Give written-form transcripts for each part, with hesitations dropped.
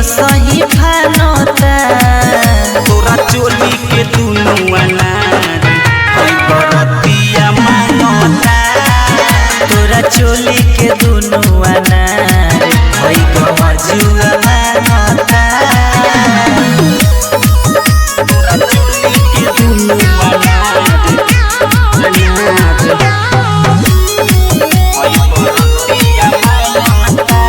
सही फानता तोरा चोली के दुनु अनार हई बरतिया मानता तोरा चोली के दुनु अनार हई गमजुआ मानता तोरा चोली के दुनु अनार हई बरतिया मानता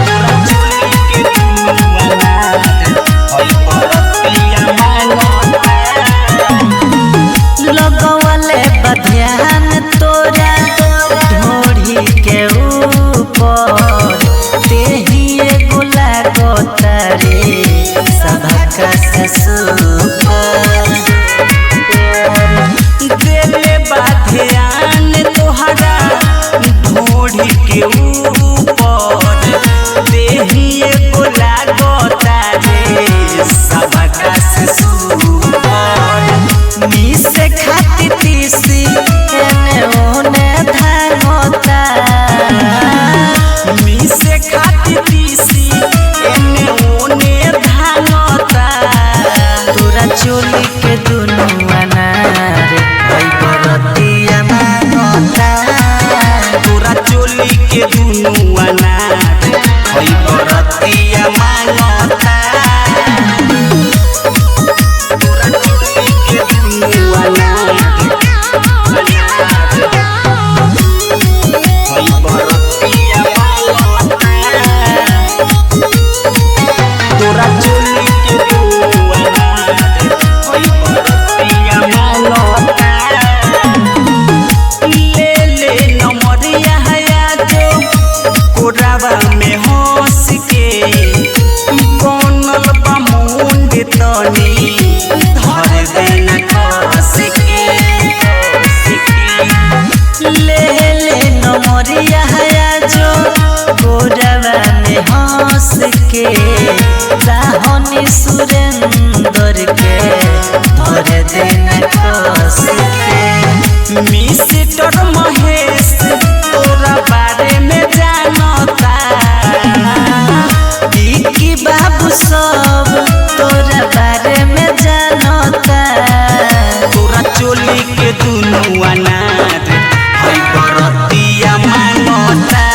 तोरा चोली के दुनु अनार हई बरतिया मानता लगवले बध्यान तोरा ढोढ़ी के ऊपर तेही एगो लागता रे सबका ससुर देले बाध्यान तोहरा ढोढ़ी के ऊपर देही एगो लागता रे सबका ससुर मिसे खाती तीसी एने ओने धानता मिसे खाती तीसी एने ओने धानता तोरा चोली के दुनु अनार हई बरतिया मानता तोरा चोली के दुनु अनार हई बरतिया मानता तोरा चोली के दुनु अनार हई बरतिया मानता तोरा चोली के दुनु अनार हई बरतिया मानता ले नमरिया हया जो कोरावा में हंस के बनल बा मुंड तनी धर देना खस के ले नमरिया हया जो गोरवा में हंस के राहनी सुरेंदर के धर देना कस के मिस्टर महेश तोरा बारे में जानता की बाबू सब तोरा बारे में जानता तोरा चोली के दुनु अनार हई बरतिया मानता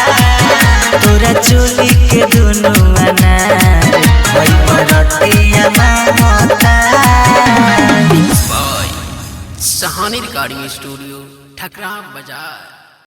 तोरा चोली के दुनु अनार हई बरतिया मानता सहानी रिकॉर्डिंग स्टूडियो ठकरा बाजार।